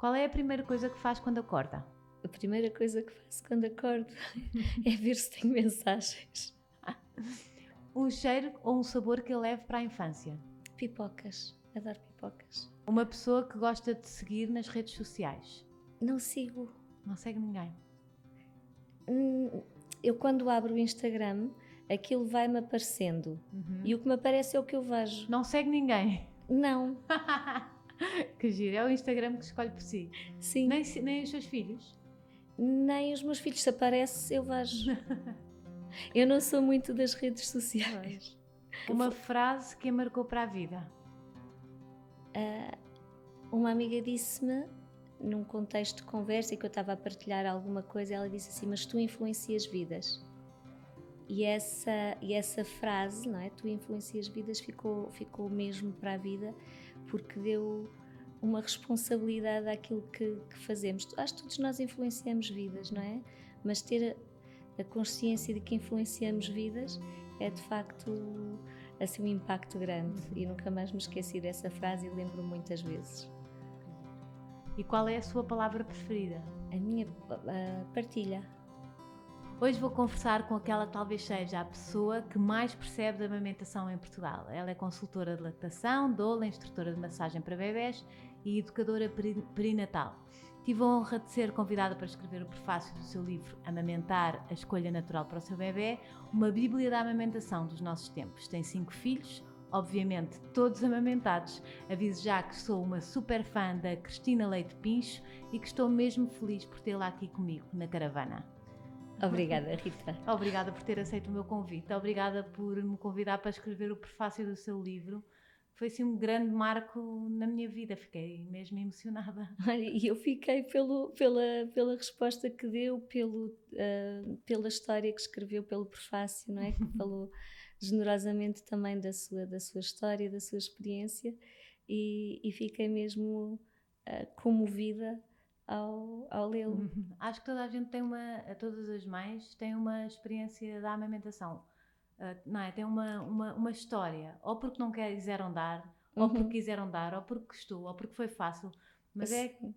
Qual é a primeira coisa que faz quando acorda? A primeira coisa que faço quando acordo é ver se tenho mensagens. Um cheiro ou um sabor que leve para a infância? Pipocas. Adoro pipocas. Uma pessoa que gosta de seguir nas redes sociais? Não sigo. Não segue ninguém. Eu quando abro o Instagram, aquilo vai-me aparecendo. E o que me aparece é o que eu vejo. Não segue ninguém. Não. Que giro, é o Instagram que escolhe por si. Sim. Nem os seus filhos? Nem os meus filhos, se aparece, eu vejo. Eu não sou muito das redes sociais. Uma frase que a marcou para a vida? Uma amiga disse-me, num contexto de conversa, em que eu estava a partilhar alguma coisa, ela disse assim, mas tu influencias vidas. E essa frase, não é? Tu influencias vidas, ficou mesmo para a vida, porque deu uma responsabilidade àquilo que fazemos. Acho que todos nós influenciamos vidas, não é? Mas ter a consciência de que influenciamos vidas é de facto assim um impacto grande. E nunca mais me esqueci dessa frase e lembro muitas vezes. E qual é a sua palavra preferida? A minha partilha. Hoje vou conversar com aquela que talvez seja a pessoa que mais percebe da amamentação em Portugal. Ela é consultora de lactação, doula, instrutora de massagem para bebés e educadora perinatal. Tive a honra de ser convidada para escrever o prefácio do seu livro Amamentar, a escolha natural para o seu bebê, uma bíblia da amamentação dos nossos tempos. Tem 5 filhos, obviamente todos amamentados. Aviso já que sou uma super fã da Cristina Leite Pincho e que estou mesmo feliz por tê-la aqui comigo na caravana. Obrigada, Rita. Obrigada por ter aceito o meu convite. Obrigada por me convidar para escrever o prefácio do seu livro. Foi assim um grande marco na minha vida. Fiquei mesmo emocionada. E eu fiquei pela resposta que deu, pela história que escreveu, pelo prefácio, não é? Que falou generosamente também da sua história, da sua experiência e fiquei mesmo comovida ao lê-lo. Acho que toda a gente tem todas as mães têm uma experiência da amamentação, não é? Tem uma história, ou porque não quiseram dar, ou porque quiseram dar, ou porque gostou, ou porque foi fácil, mas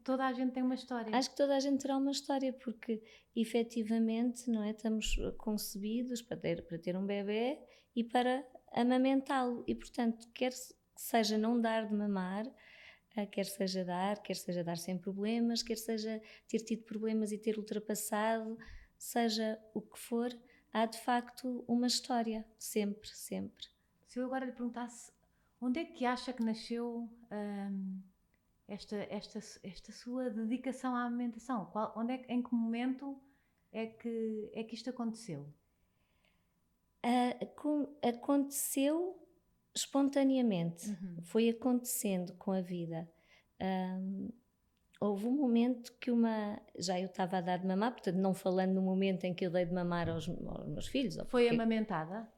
toda a gente tem uma história. Acho que toda a gente terá uma história, porque efetivamente, não é? Estamos concebidos para ter um bebê e para amamentá-lo, e portanto, quer seja não dar de mamar, quer seja dar sem problemas, quer seja ter tido problemas e ter ultrapassado, seja o que for, há de facto uma história, sempre, sempre. Se eu agora lhe perguntasse, onde é que acha que nasceu esta sua dedicação à amamentação? Em que momento é que isto aconteceu? Aconteceu espontaneamente, foi acontecendo com a vida. Houve um momento que já eu estava a dar de mamar, portanto não falando no momento em que eu dei de mamar aos meus filhos. Foi amamentada?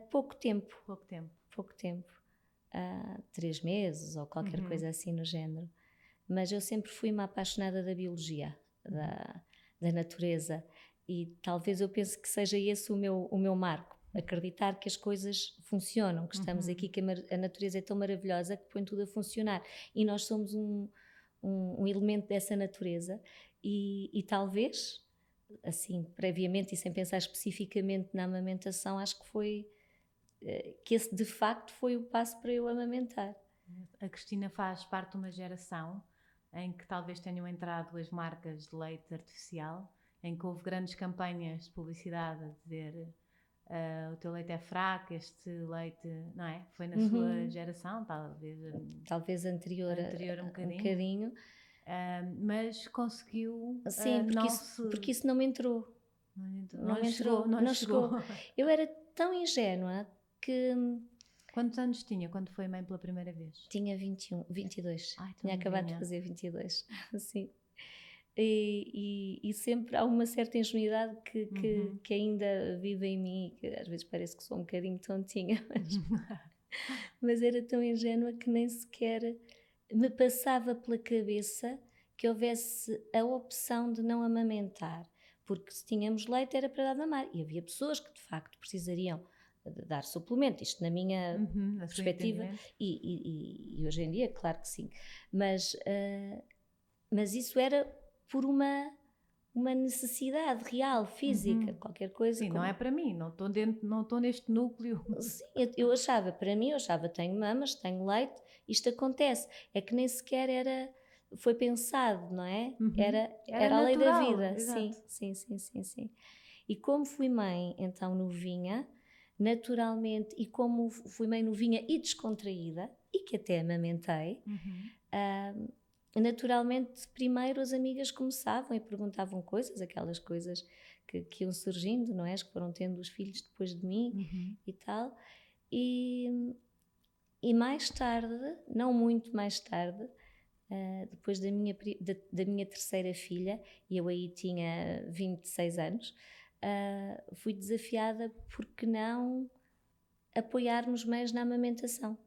Pouco tempo. Pouco tempo. 3 meses ou qualquer coisa assim no género. Mas eu sempre fui uma apaixonada da biologia, da natureza, e talvez eu pense que seja esse o meu marco. Acreditar que as coisas funcionam, que estamos aqui, que a natureza é tão maravilhosa que põe tudo a funcionar. E nós somos um elemento dessa natureza e talvez, assim, previamente e sem pensar especificamente na amamentação, acho que esse de facto foi o passo para eu amamentar. A Cristina faz parte de uma geração em que talvez tenham entrado as marcas de leite artificial, em que houve grandes campanhas de publicidade a dizer o teu leite é fraco, este leite, não é? Foi na sua geração, talvez anterior um bocadinho. Mas conseguiu. Sim, porque isso não me entrou. Não chegou. Eu era tão ingênua que. Quantos anos tinha quando foi mãe pela primeira vez? Tinha 22. Tinha acabado de fazer 22. Sim. E sempre há uma certa ingenuidade que ainda vive em mim, que às vezes parece que sou um bocadinho tontinha, mas era tão ingênua que nem sequer me passava pela cabeça que houvesse a opção de não amamentar, porque se tínhamos leite era para dar de mamar, e havia pessoas que de facto precisariam de dar suplemento, isto na minha perspectiva, e hoje em dia claro que sim, mas Mas isso era por uma necessidade real, física, qualquer coisa. Sim, não é para mim, não estou neste núcleo. Sim, eu achava, para mim, tenho mamas, tenho leite, isto acontece. É que nem sequer foi pensado, não é? Era a lei da natural, vida. exato. Sim. E como fui mãe, então, novinha, naturalmente, e como fui mãe novinha e descontraída, e que até amamentei, naturalmente, primeiro as amigas começavam e perguntavam coisas, aquelas coisas que iam surgindo, não é? As que foram tendo os filhos depois de mim e tal. E mais tarde, não muito mais tarde, depois da minha terceira filha, e eu aí tinha 26 anos, fui desafiada por que não apoiarmos mais na amamentação.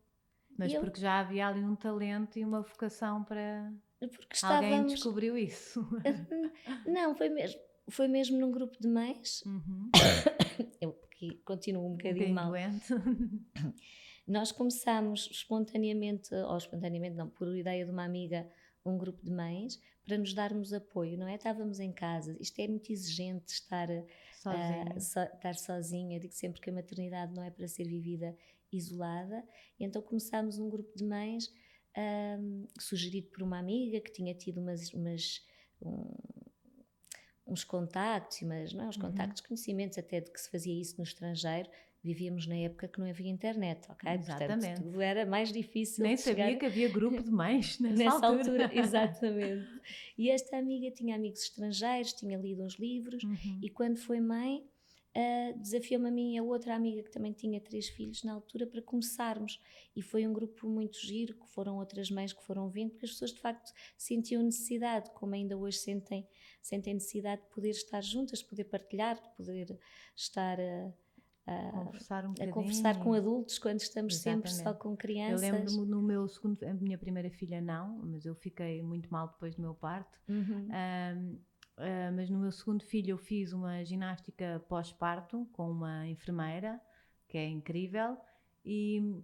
Mas porque já havia ali um talento e uma vocação para... Porque Alguém descobriu isso? Não, foi mesmo num grupo de mães. Eu que continuo um bocadinho mal. Doente. Nós começámos espontaneamente não, por ideia de uma amiga, um grupo de mães, para nos darmos apoio, não é? Estávamos em casa, isto é muito exigente estar sozinha. Eu digo sempre que a maternidade não é para ser vivida isolada, e então começámos um grupo de mães, sugerido por uma amiga que tinha tido uns contactos, mas não, uns contactos, conhecimentos até de que se fazia isso no estrangeiro. Vivíamos na época que não havia internet, ok? Exatamente. Portanto, tudo era mais difícil. Nem sabia que havia grupo de mães nessa altura. Exatamente. E esta amiga tinha amigos estrangeiros, tinha lido uns livros, e quando foi mãe, desafiou-me a mim e a outra amiga que também tinha 3 filhos na altura para começarmos, e foi um grupo muito giro, que foram outras mães que foram vindo, porque as pessoas de facto sentiam necessidade, como ainda hoje sentem necessidade de poder estar juntas, de poder partilhar, de poder estar a conversar com adultos quando estamos sempre só com crianças. Eu lembro-me no meu segundo, a minha primeira filha não, mas eu fiquei muito mal depois do meu parto. Mas no meu segundo filho eu fiz uma ginástica pós-parto com uma enfermeira, que é incrível, e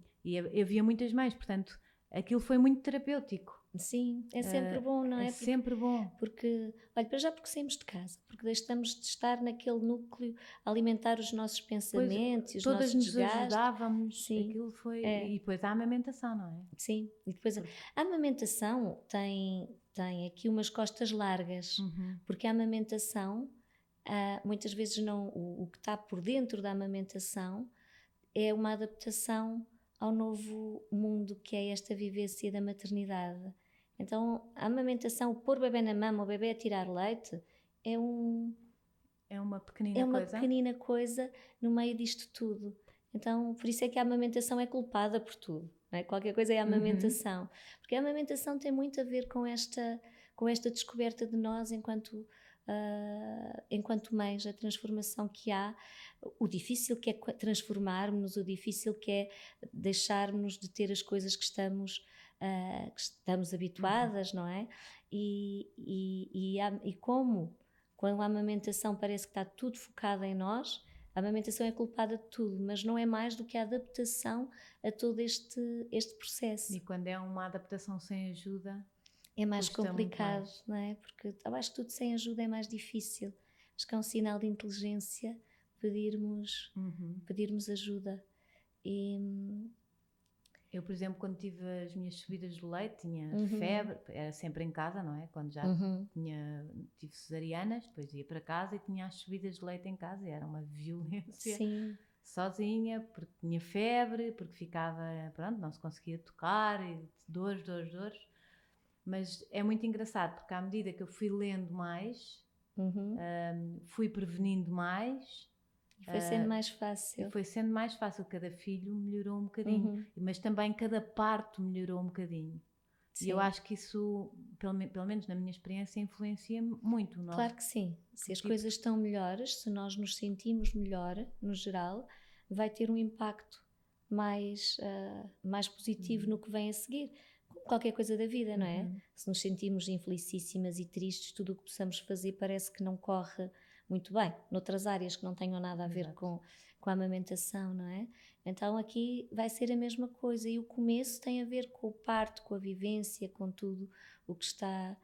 havia muitas mães, portanto aquilo foi muito terapêutico. Sim, é sempre bom, não é? Sempre bom. Porque, olha, para já porque saímos de casa, porque deixamos de estar naquele núcleo a alimentar os nossos pensamentos, os nossos desgastes. Todas nos ajudávamos, sim. Aquilo foi... E depois a amamentação, não é? Sim, e depois a amamentação tem aqui umas costas largas, porque a amamentação, muitas vezes não, o que está por dentro da amamentação é uma adaptação ao novo mundo que é esta vivência da maternidade. Então, a amamentação, o pôr o bebê na mama, o bebê a tirar leite, é uma pequenina coisa no meio disto tudo. Então, por isso é que a amamentação é culpada por tudo, não é? Qualquer coisa é a amamentação. Porque a amamentação tem muito a ver com esta descoberta de nós enquanto mães, a transformação que há, o difícil que é transformarmos-nos, o difícil que é deixarmos de ter as coisas que estamos habituadas, não é? E como quando a amamentação parece que está tudo focado em nós, a amamentação é culpada de tudo, mas não é mais do que a adaptação a todo este processo. E quando é uma adaptação sem ajuda, é mais complicado, não é? Porque eu acho que tudo sem ajuda é mais difícil. Acho que é um sinal de inteligência pedirmos ajuda. Eu, por exemplo, quando tive as minhas subidas de leite, tinha febre, era sempre em casa, não é? Quando já tive cesarianas, depois ia para casa e tinha as subidas de leite em casa, e era uma violência. Sim. Sozinha, porque tinha febre, porque ficava, pronto, não se conseguia tocar, e dores. Mas é muito engraçado, porque à medida que eu fui lendo mais, fui prevenindo mais. E foi sendo mais fácil. Foi sendo mais fácil, cada filho melhorou um bocadinho, mas também cada parto melhorou um bocadinho. Sim. E eu acho que isso, pelo menos na minha experiência, influencia muito. Claro que sim. Se as coisas estão melhores, se nós nos sentimos melhor, no geral, vai ter um impacto mais positivo no que vem a seguir. Como qualquer coisa da vida, não é? Se nos sentimos infelicíssimas e tristes, tudo o que possamos fazer parece que não corre muito bem, noutras áreas que não tenham nada a ver com a amamentação, não é? Então aqui vai ser a mesma coisa, e o começo tem a ver com o parto, com a vivência, com tudo o que está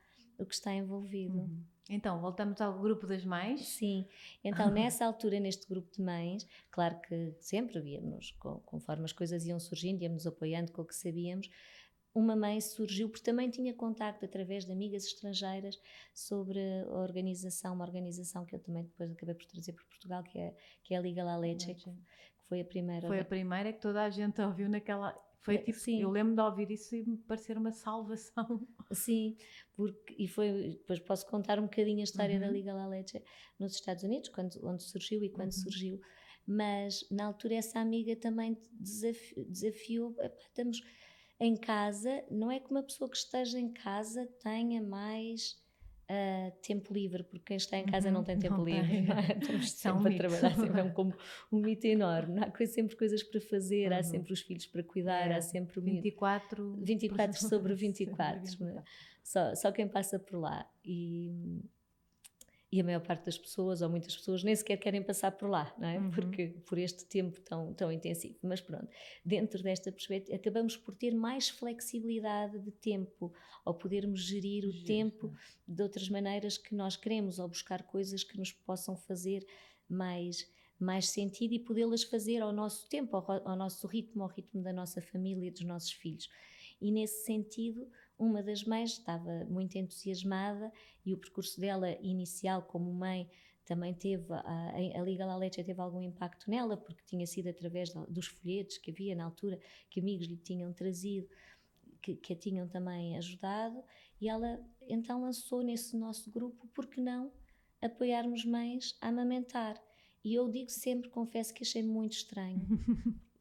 envolvido. Então, voltamos ao grupo das mães. Sim, então nessa altura, neste grupo de mães, claro que sempre víamos, conforme as coisas iam surgindo, íamos apoiando com o que sabíamos. Uma mãe surgiu, porque também tinha contacto através de amigas estrangeiras sobre uma organização que eu também depois acabei por trazer para Portugal, que é a Liga La Leche, que foi a primeira. Foi a primeira que toda a gente ouviu naquela... Foi tipo, sim. Eu lembro de ouvir isso e me parecer uma salvação. Sim, depois posso contar um bocadinho a história da Liga La Leche nos Estados Unidos, onde surgiu e quando surgiu, mas na altura essa amiga também desafiou, estamos em casa, não é que uma pessoa que esteja em casa tenha mais tempo livre, porque quem está em casa não tem tempo livre, não é? Estamos sempre a trabalhar, sempre como um mito enorme, há sempre coisas para fazer, há sempre os filhos para cuidar, há sempre 24 sobre 24, só quem passa por lá, e a maior parte das pessoas, ou muitas pessoas, nem sequer querem passar por lá, não é? Porque por este tempo tão intensivo. Mas pronto, dentro desta perspectiva, acabamos por ter mais flexibilidade de tempo, ou podermos gerir o tempo de outras maneiras que nós queremos, ou buscar coisas que nos possam fazer mais sentido e podê-las fazer ao nosso tempo, ao nosso ritmo, ao ritmo da nossa família e dos nossos filhos. E nesse sentido, uma das mães estava muito entusiasmada e o percurso dela inicial como mãe também teve, a Liga La Leche teve algum impacto nela, porque tinha sido através dos folhetos que havia na altura, que amigos lhe tinham trazido, que a tinham também ajudado, e ela então lançou nesse nosso grupo, por que não apoiarmos mães a amamentar? E eu digo sempre, confesso que achei muito estranho.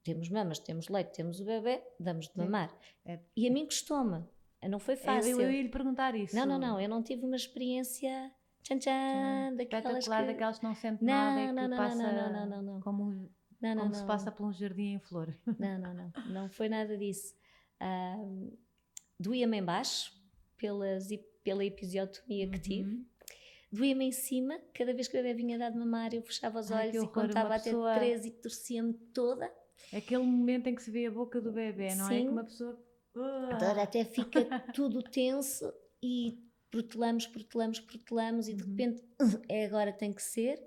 Temos mamas, temos leite, temos o bebê, damos de mamar. E a mim custou-me. Não foi fácil. Eu ia lhe perguntar isso. Não, eu não tive uma experiência daquelas que não sente nada e que passa como se passa por um jardim em flor. Não foi nada disso. Doía-me em baixo pela episiotomia que tive. Doía-me em cima, cada vez que o bebê vinha dar de mamar eu fechava os olhos e contava até 3 e torcia-me toda. Aquele momento em que se vê a boca do bebê, não é? Que uma pessoa... Agora até fica tudo tenso e protelamos e de repente agora tem que ser.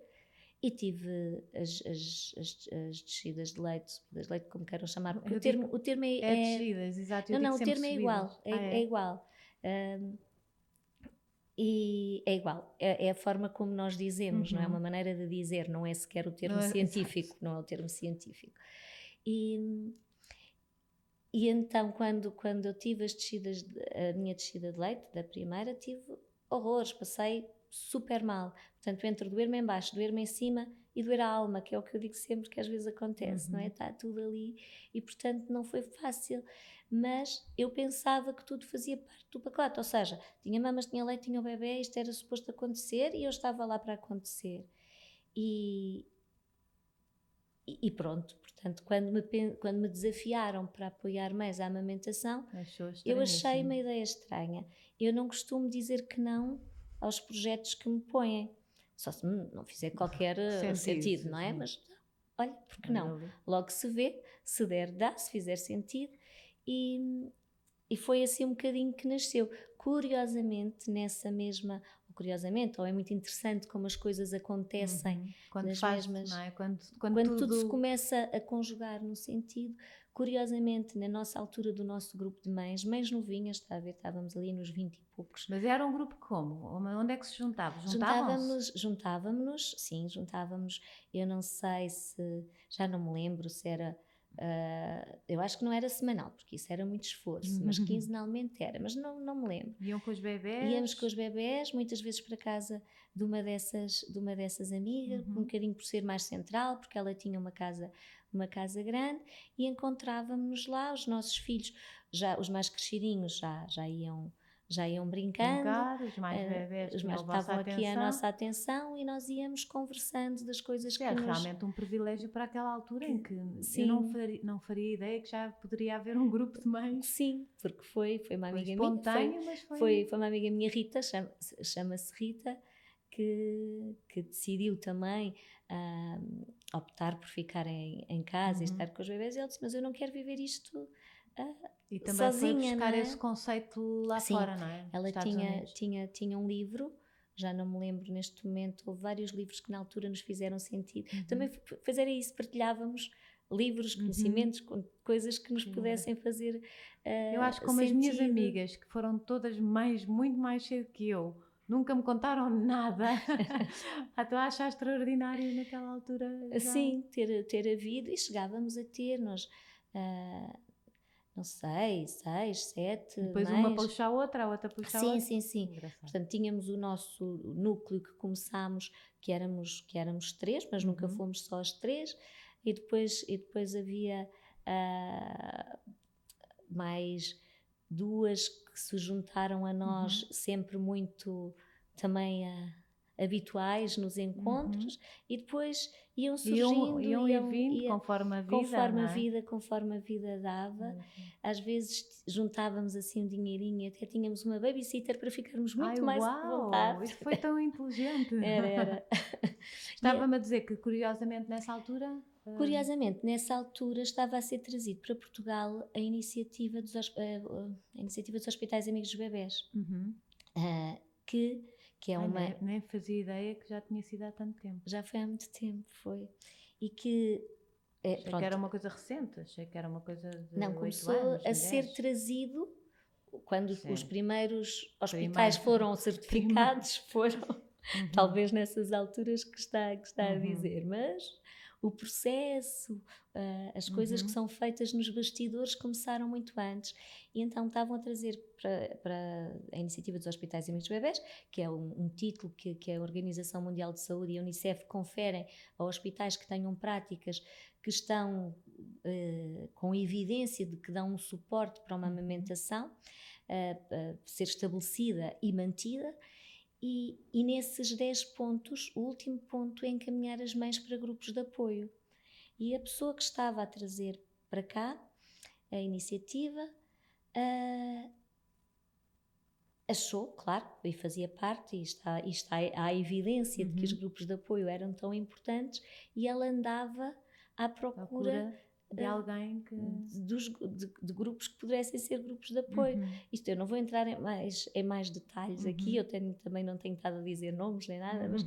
E tive as descidas de leite, como queiram chamar. O termo é descidas, exato. Não, o termo é igual. É igual. E é igual. É a forma como nós dizemos, não é uma maneira de dizer, não é sequer o termo científico. Não é o termo científico. E então, quando eu tive a minha descida de leite, da primeira, tive horrores, passei super mal. Portanto, entre doer-me em baixo, doer-me em cima e doer a alma, que é o que eu digo sempre que às vezes acontece, não é? Está tudo ali e, portanto, não foi fácil. Mas eu pensava que tudo fazia parte do pacote, ou seja, tinha mamas, tinha leite, tinha o bebê, isto era suposto acontecer e eu estava lá para acontecer. E pronto, portanto, quando me desafiaram para apoiar mais a amamentação, eu achei uma ideia estranha. Eu não costumo dizer que não aos projetos que me põem, só se não fizer qualquer sentido, não é? Mas, olha, por que não? Logo se vê, se der, dá, se fizer sentido. E foi assim um bocadinho que nasceu. Curiosamente, ou é muito interessante como as coisas acontecem nas mesmas... Não é? Quando tudo se começa a conjugar no sentido, curiosamente, na nossa altura do nosso grupo de mães novinhas, está a ver, estávamos ali nos 20 e poucos. Mas era um grupo como? Onde é que se juntavam? Juntávamos. Eu não sei se... Já não me lembro se era... eu acho que não era semanal, porque isso era muito esforço, mas quinzenalmente era, mas não me lembro. Iam com os bebés? Íamos com os bebés, muitas vezes para casa de uma dessas amigas, um bocadinho por ser mais central, porque ela tinha uma casa grande, e encontrávamos lá os nossos filhos, já os mais crescidinhos já iam brincando, os mais bebés estavam aqui a nossa atenção e nós íamos conversando das coisas que nos... realmente um privilégio para aquela altura em que eu não faria ideia que já poderia haver um grupo de mães. Sim, porque foi uma amiga minha, mas foi uma amiga minha, Rita, chama-se Rita, que decidiu também optar por ficar em casa e estar com os bebés, e ela disse, mas eu não quero viver isto E também sozinha, foi buscar não é? esse conceito lá Sim, fora, não é? Nos ela Estados Unidos. tinha um livro, já não me lembro neste momento, houve vários livros que na altura nos fizeram sentido. Também era isso, partilhávamos livros, conhecimentos, coisas que nos Que pudessem fazer Eu acho que como as minhas sentido. amigas, que foram todas muito mais cedo que eu, nunca me contaram nada. Então acho extraordinário naquela altura já. Assim, ter havido, e chegávamos a ter, nós, não sei, 6, 7 Depois uma mães. puxa a outra puxa a Sim, outra. sim, sim. Engraçado. Portanto, tínhamos o nosso núcleo que começámos, que éramos 3, mas nunca fomos só as 3, e depois havia mais 2 que se juntaram a nós, sempre muito também habituais nos encontros, e depois iam surgindo, Iam e vindo conforme a vida, não é? conforme a vida dava. Às vezes juntávamos assim um dinheirinho, até tínhamos uma babysitter para ficarmos muito mais à vontade. Isso foi tão inteligente. Era. Estava-me a dizer que, curiosamente, nessa altura... Curiosamente, nessa altura estava a ser trazido para Portugal a iniciativa dos Hospitais Amigos dos Bebés, que é uma... Nem fazia ideia que já tinha sido há tanto tempo. Já foi há muito tempo, foi. E que... Achei que era uma coisa recente, achei que era uma coisa de Não, 8 começou anos, a 10. ser trazido quando Sim. os primeiros hospitais foram certificados, foram talvez nessas alturas que está a dizer, mas o processo, as coisas que são feitas nos bastidores começaram muito antes, e então estavam a trazer para a iniciativa dos Hospitais Amigos dos Bebés, que é um título que a Organização Mundial de Saúde e a Unicef conferem a hospitais que tenham práticas que estão com evidência de que dão um suporte para uma amamentação ser estabelecida e mantida. E nesses 10 pontos, o último ponto é encaminhar as mães para grupos de apoio. E a pessoa que estava a trazer para cá a iniciativa achou, claro, e fazia parte, e está a evidência de que os grupos de apoio eram tão importantes, e ela andava à procura de alguém que... de grupos que pudessem ser grupos de apoio. Isto eu não vou entrar em mais detalhes aqui, eu também não tenho estado a dizer nomes nem nada, mas...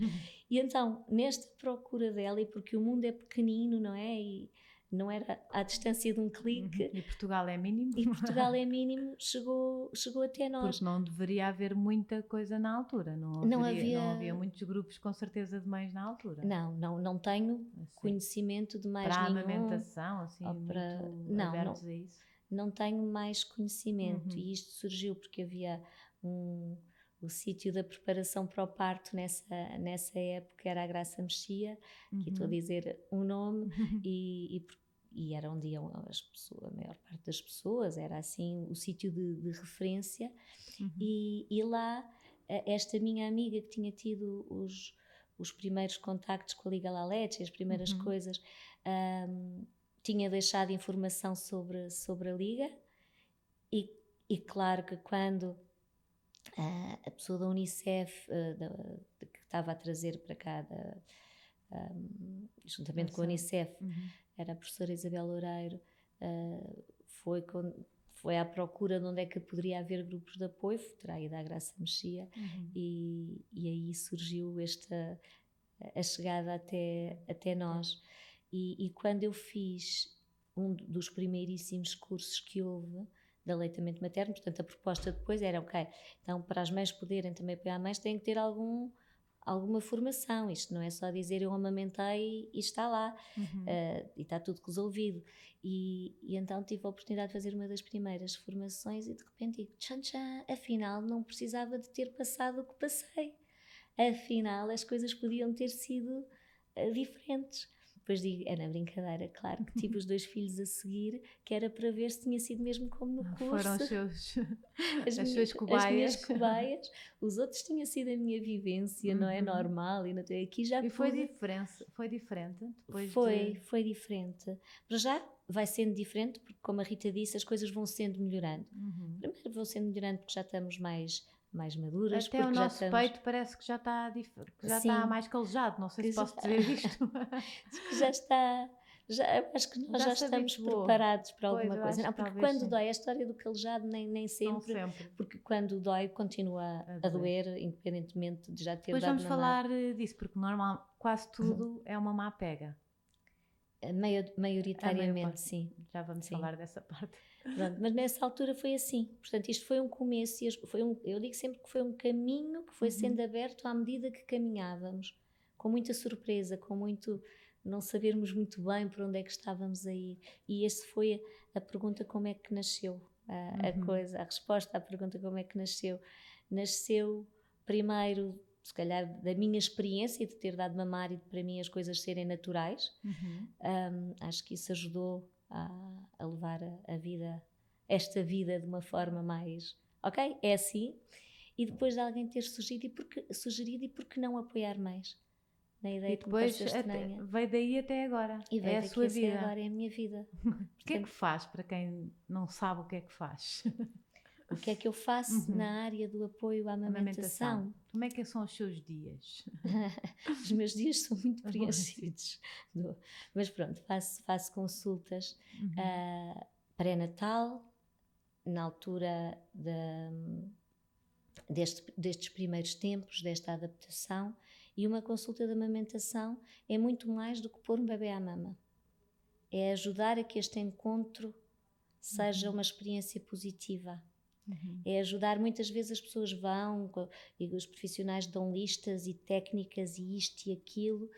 E então, nesta procura dela, e porque o mundo é pequenino, não é? E não era à distância de um clique. E Portugal é mínimo. Chegou até nós. Porque não deveria haver muita coisa na altura. Não havia muitos grupos, com certeza, de mães na altura. Não tenho conhecimento de mais para nenhum. Para a amamentação, assim, muito abertos a isso? Não tenho mais conhecimento. E isto surgiu porque havia o sítio da preparação para o parto nessa época, era a Graça Mexia, que estou a dizer um nome, e era onde iam a maior parte das pessoas, era assim o sítio de referência. E lá, esta minha amiga que tinha tido os primeiros contactos com a Liga La Leche, as primeiras coisas, tinha deixado informação sobre a Liga, e claro que quando a pessoa da Unicef que estava a trazer para cá, juntamente com a Unicef, era a professora Isabel Loureiro, foi à procura de onde é que poderia haver grupos de apoio, terá ido à Graça Mexia, e aí surgiu a chegada até nós. E quando eu fiz um dos primeiríssimos cursos que houve de aleitamento materno, portanto a proposta depois era, ok, então para as mães poderem também apoiar mães têm que ter alguma formação, isto não é só dizer eu amamentei e está lá, e está tudo resolvido. E então tive a oportunidade de fazer uma das primeiras formações e de repente digo, tchan, afinal não precisava de ter passado o que passei, afinal as coisas podiam ter sido diferentes. Depois digo, é na brincadeira, claro que tive os 2 filhos a seguir, que era para ver se tinha sido mesmo como no curso. Foram as suas cobaias. As minhas cobaias. Os outros tinha sido a minha vivência, não é? Normal. E aqui já foi diferente? Depois foi diferente. Para já vai sendo diferente, porque como a Rita disse, as coisas vão sendo melhorando. Primeiro vão sendo melhorando porque já estamos mais maduras. Até o nosso peito parece que já está mais calejado, não sei se posso dizer isto. Que já eu acho que nós já estamos que vou. preparados para Pois, alguma eu coisa. acho Não, que porque talvez quando sim. dói, a história do calejado nem Não sempre, sempre. porque quando dói continua A a doer, independentemente de já ter Depois dado vamos mamar. falar disso, porque quase tudo é uma má pega. A maior Maioritariamente, parte. sim. Já vamos Sim. falar dessa parte. Pronto, mas nessa altura foi assim. Portanto, isto foi um começo, eu digo sempre que foi um caminho que foi sendo aberto à medida que caminhávamos, com muita surpresa, com muito não sabermos muito bem por onde é que estávamos a ir. E essa foi a pergunta: como é que nasceu a resposta à pergunta como é que nasceu. Nasceu primeiro, se calhar, da minha experiência de ter dado mamar e de, para mim, as coisas serem naturais. Acho que isso ajudou a levar esta vida de uma forma mais, ok, é assim, e depois de alguém ter sugerido e porque não apoiar mais, na ideia E que me depois pareceu estranha. veio daí até agora. E veio é a daqui sua a ser vida. agora, é a minha vida. O que é que faz, para quem não sabe o que é que faz? O que é que eu faço na área do apoio à amamentação? Como é que são os seus dias? Os meus dias são muito preenchidos. Mas pronto, faço consultas pré-natal, na altura destes primeiros tempos, desta adaptação, e uma consulta de amamentação é muito mais do que pôr um bebê à mama. É ajudar a que este encontro seja uma experiência positiva. É ajudar, muitas vezes as pessoas vão e os profissionais dão listas e técnicas e isto e aquilo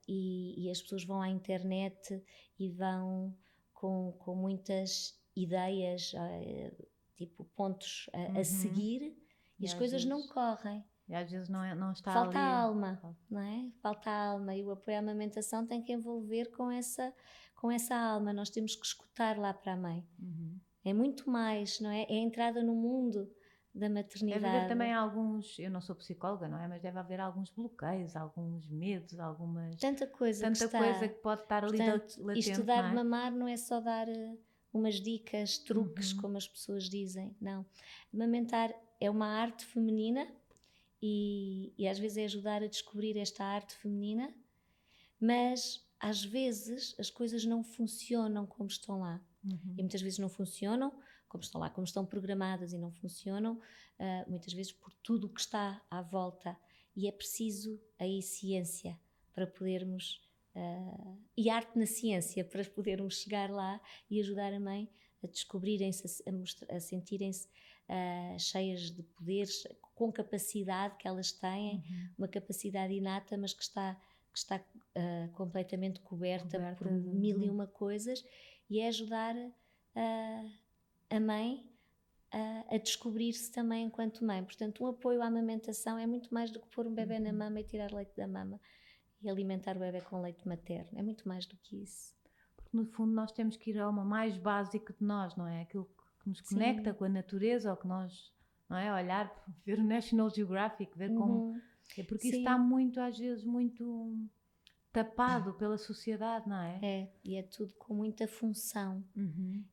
e as pessoas vão à internet e vão com muitas ideias, tipo pontos a seguir e as coisas não correm. E às vezes não está Falta ali. a alma, não é? Falta a alma e o apoio à amamentação tem que envolver com essa alma. Nós temos que escutar lá para a mãe. É muito mais, não é? É a entrada no mundo da maternidade. Deve haver também alguns, eu não sou psicóloga, não é? Mas deve haver alguns bloqueios, alguns medos, tanta coisa que pode estar ali latente. Isto dar de mamar não é só dar umas dicas, truques, como as pessoas dizem, não. Amamentar é uma arte feminina e às vezes é ajudar a descobrir esta arte feminina, mas às vezes as coisas não funcionam como estão lá. E muitas vezes não funcionam como estão lá, como estão programadas e não funcionam, muitas vezes por tudo o que está à volta. E é preciso aí ciência para podermos, e arte na ciência, para podermos chegar lá e ajudar a mãe a descobrirem-se, a sentirem-se cheias de poderes, com capacidade que elas têm, uma capacidade inata, mas que está completamente coberta por mil e uma coisas, e é ajudar a mãe a descobrir-se também enquanto mãe. Portanto, um apoio à amamentação é muito mais do que pôr um bebê na mama e tirar leite da mama e alimentar o bebê com leite materno. É muito mais do que isso. Porque no fundo nós temos que ir ao mais básico de nós, não é? Aquilo que nos conecta com a natureza, ou que nós, não é? Olhar, ver o National Geographic, ver como... É porque isso está muito, às vezes, muito tapado pela sociedade, não é? É, e é tudo com muita função.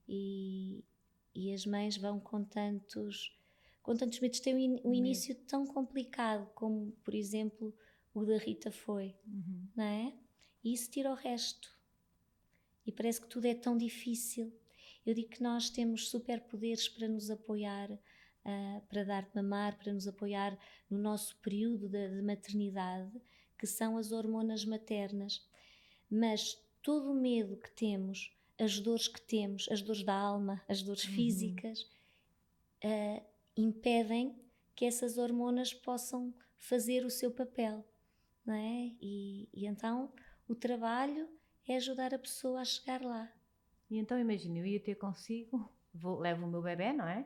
E as mães vão com tantos medos. Tem um início tão complicado como, por exemplo, o da Rita foi, não é? E isso tira o resto. E parece que tudo é tão difícil. Eu digo que nós temos superpoderes para nos apoiar, para dar de mamar, para nos apoiar no nosso período de maternidade, que são as hormonas maternas. Mas todo o medo que temos, as dores que temos, as dores da alma, as dores físicas, impedem que essas hormonas possam fazer o seu papel, não é? E então o trabalho é ajudar a pessoa a chegar lá. E então imagina, eu ia ter consigo, levo o meu bebê, não é?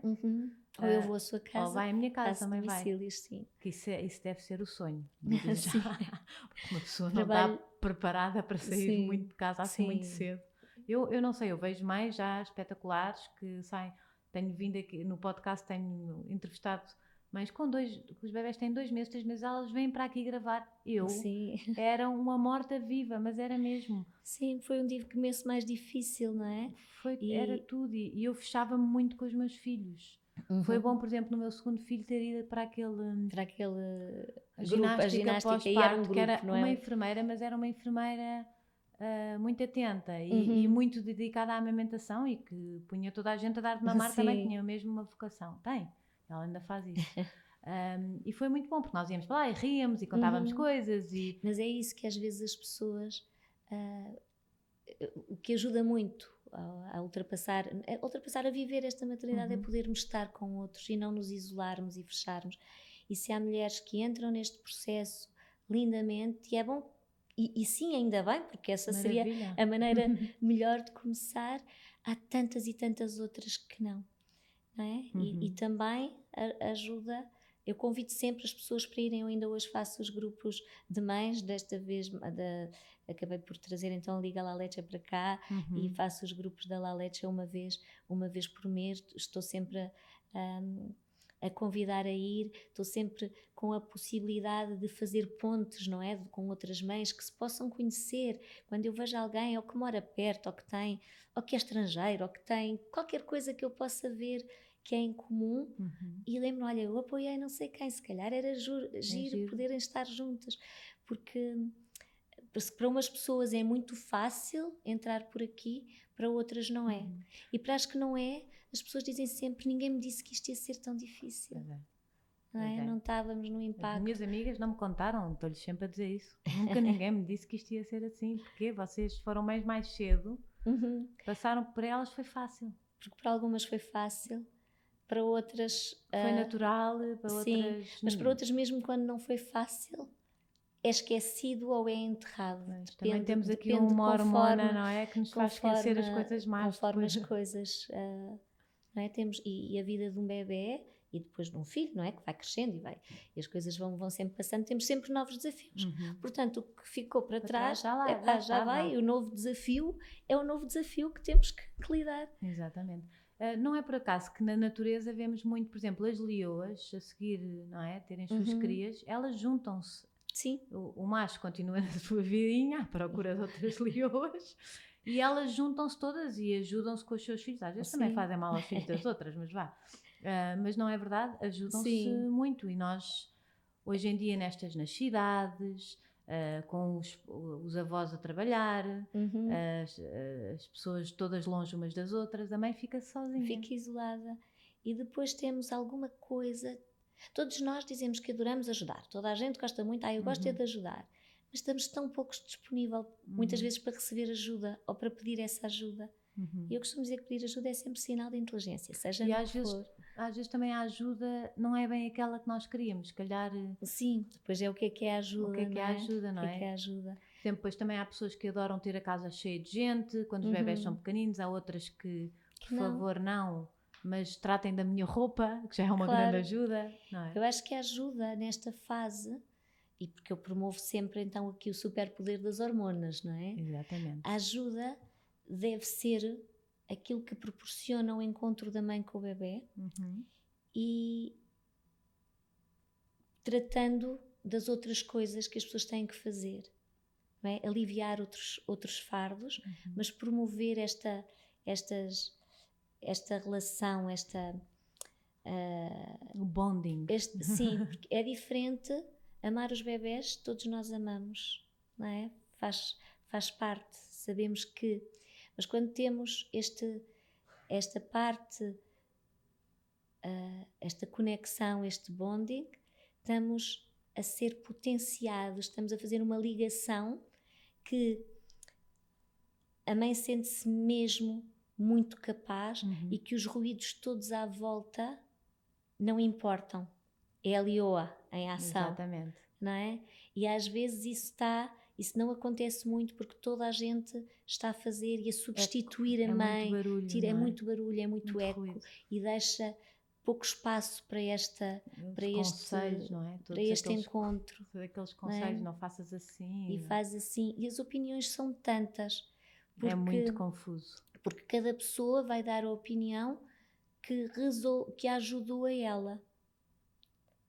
Ou eu vou à sua casa, ou vai à minha casa, também vai. Sim. Que isso deve ser o sonho. Porque uma pessoa não está preparada para sair muito de casa assim muito cedo. Eu não sei, eu vejo mães já espetaculares que saem. Tenho vindo aqui no podcast, tenho entrevistado mães que os bebés têm 2 meses, 3 meses, elas vêm para aqui gravar. Era uma morta viva, mas era mesmo. Sim, foi um começo mais difícil, não é? Era tudo, e eu fechava-me muito com os meus filhos. Foi bom, por exemplo, no meu segundo filho ter ido para aquele grupo, a ginástica pós-parto, que era uma enfermeira, mas era uma enfermeira muito atenta e muito dedicada à amamentação e que punha toda a gente a dar de mamar, também tinha mesmo uma vocação. Ela ainda faz isso. E foi muito bom, porque nós íamos para lá e ríamos e contávamos coisas. Mas é isso que às vezes as pessoas... o que ajuda muito a ultrapassar, a viver esta maternidade é podermos estar com outros e não nos isolarmos e fecharmos. E se há mulheres que entram neste processo lindamente, e é bom, e sim, ainda bem, porque essa seria a maneira melhor de começar, há tantas e tantas outras que não é? E também ajuda. Eu convido sempre as pessoas para irem. Eu ainda hoje faço os grupos de mães, desta vez acabei por trazer então a Liga La Leche para cá e faço os grupos da La Leche uma vez por mês. Estou sempre a convidar a ir, estou sempre com a possibilidade de fazer pontes, não é? Com outras mães que se possam conhecer. Quando eu vejo alguém ou que mora perto, ou que é estrangeiro, ou que tem qualquer coisa que eu possa ver que é em comum, e lembro-me, olha, eu apoiei não sei quem, se calhar era giro poderem estar juntas, porque para umas pessoas é muito fácil entrar por aqui, para outras não é. E para as que não é, as pessoas dizem sempre, ninguém me disse que isto ia ser tão difícil. Não é? Não estávamos no impacto. As minhas amigas não me contaram, estou-lhes sempre a dizer isso. Nunca ninguém me disse que isto ia ser assim, porque vocês foram mais cedo, passaram por elas, foi fácil. Porque para algumas foi fácil, para outras... Foi natural, para outras... Mas para outras, mesmo quando não foi fácil, é esquecido ou é enterrado. Também temos aqui uma hormona, não é? Que nos faz esquecer as coisas mais. Conforme as coisas... não é? Temos, e a vida de um bebê, e depois de um filho, não é? Que vai crescendo e as coisas vão sempre passando, temos sempre novos desafios. Portanto, o que ficou para trás já vai. O novo desafio é o novo desafio que temos que lidar. Exatamente. Não é por acaso que na natureza vemos muito, por exemplo, as leoas a seguir, não é? Terem suas crias, elas juntam-se. Sim. O macho continua na sua vidinha à procura de outras leoas e elas juntam-se todas e ajudam-se com os seus filhos. Às vezes também fazem mal aos filhos das outras, mas vá. Mas não é verdade, ajudam-se muito. E nós, hoje em dia, nas cidades, com os avós a trabalhar, as pessoas todas longe umas das outras, a mãe fica sozinha. Fica isolada. E depois temos alguma coisa... Todos nós dizemos que adoramos ajudar. Toda a gente gosta muito, eu gosto é de ajudar. Mas estamos tão poucos disponíveis, muitas vezes, para receber ajuda ou para pedir essa ajuda. E eu costumo dizer que pedir ajuda é sempre sinal de inteligência, seja no que for. Às vezes também a ajuda não é bem aquela que nós queríamos, se calhar... Sim, depois é o que é a ajuda, o que é a ajuda, não é? O que é a ajuda. Depois também há pessoas que adoram ter a casa cheia de gente, quando os bebés são pequeninos, há outras que por favor, não, mas tratem da minha roupa, que já é uma grande ajuda, não é? Eu acho que a ajuda nesta fase, e porque eu promovo sempre então aqui o superpoder das hormonas, não é? Exatamente. A ajuda deve ser aquilo que proporciona o encontro da mãe com o bebê e tratando das outras coisas que as pessoas têm que fazer, não é? Aliviar outros fardos, mas promover esta relação, o bonding. Sim, porque é diferente amar os bebés, todos nós amamos, não é? Faz parte, sabemos que... Mas quando temos esta parte, esta conexão, este bonding, estamos a ser potenciados, estamos a fazer uma ligação que a mãe sente-se mesmo muito capaz e que os ruídos todos à volta não importam. É a leoa em ação. Exatamente. Não é? E às vezes isso não acontece muito porque toda a gente está a fazer e a substituir a mãe. Muito barulho, é muito barulho, é muito eco ruído. E deixa pouco espaço para conselhos, não é? Para este encontro. Aqueles conselhos, não faças assim. E faz assim. E as opiniões são tantas. É muito confuso. Porque cada pessoa vai dar a opinião que a ajudou a ela.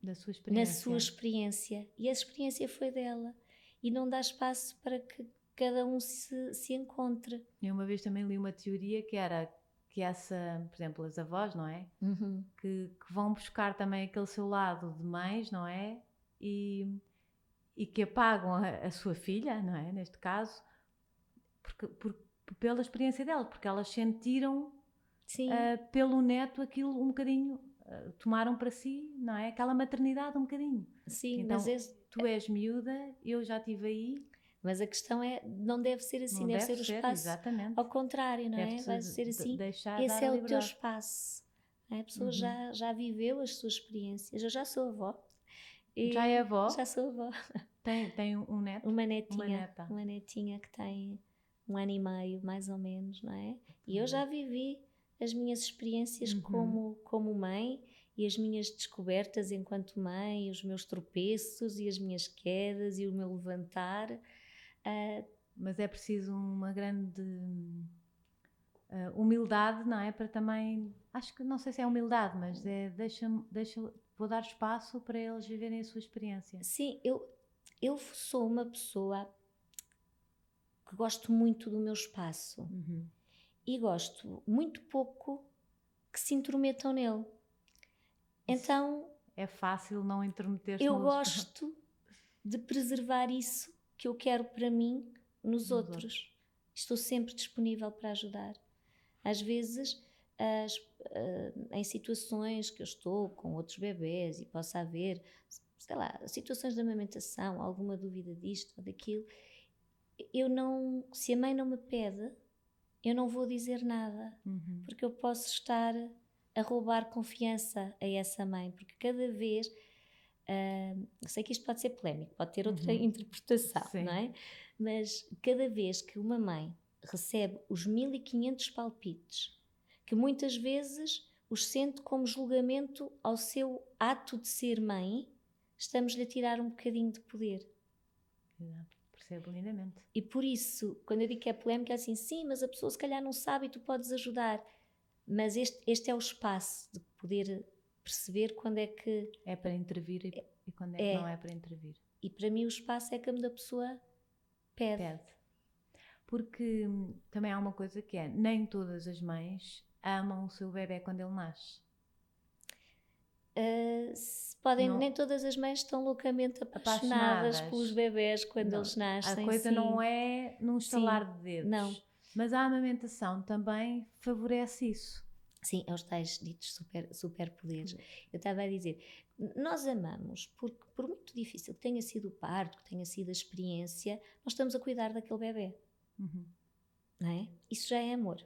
Da sua experiência. Na sua experiência. E a experiência foi dela. E não dá espaço para que cada um se encontre. Eu uma vez também li uma teoria que era que por exemplo, as avós, não é? Que vão buscar também aquele seu lado de mães, não é? E que apagam a sua filha, não é? Neste caso, pela experiência dela, porque elas sentiram Sim. Pelo neto aquilo um bocadinho, tomaram para si, não é? Aquela maternidade um bocadinho. Sim, então, mas tu és miúda, eu já estive aí. Mas a questão é, não deve ser assim, Não deve deve ser o ser, espaço exatamente. ao contrário, não é? Vai ser assim, esse é o teu espaço. A pessoa já viveu as suas experiências. Eu já sou avó. Já é avó? Já sou avó. Tem um neto? Uma netinha. Uma neta. Uma netinha que tem 1 ano e meio, mais ou menos, não é? E eu já vivi as minhas experiências como mãe e as minhas descobertas enquanto mãe, os meus tropeços e as minhas quedas e o meu levantar. Mas é preciso uma grande humildade, não é? Para também, acho que não sei se é humildade, mas é vou dar espaço para eles viverem a sua experiência. Sim, eu sou uma pessoa que gosto muito do meu espaço e gosto muito pouco que se intrometam nele. Então é fácil não intrometer-se. Eu gosto de preservar isso que eu quero para mim nos outros. Estou sempre disponível para ajudar. Às vezes, em situações que eu estou com outros bebés e possa haver, sei lá, situações de amamentação, alguma dúvida disto ou daquilo, se a mãe não me pede, eu não vou dizer nada, porque eu posso estar a roubar confiança a essa mãe, porque cada vez, eu sei que isto pode ser polémico, pode ter outra interpretação, Sim. não é? Mas cada vez que uma mãe recebe os 1500 palpites, que muitas vezes os sente como julgamento ao seu ato de ser mãe, estamos-lhe a tirar um bocadinho de poder. Exato, percebo lindamente. E por isso, quando eu digo que é polémica, é assim, sim, mas a pessoa se calhar não sabe e tu podes ajudar. Mas este é o espaço de poder perceber quando é que... É para intervir e quando é que não é para intervir. E para mim o espaço é quando a pessoa pede. Porque também há uma coisa que é, nem todas as mães amam o seu bebê quando ele nasce. Nem todas as mães estão loucamente apaixonadas pelos bebés quando eles nascem. A coisa não é num estalar de dedos. Não. Mas a amamentação também favorece isso. Sim, é os tais ditos superpoderes. Eu estava a dizer, nós amamos porque, por muito difícil que tenha sido o parto, que tenha sido a experiência, nós estamos a cuidar daquele bebê. Não é? Isso já é amor.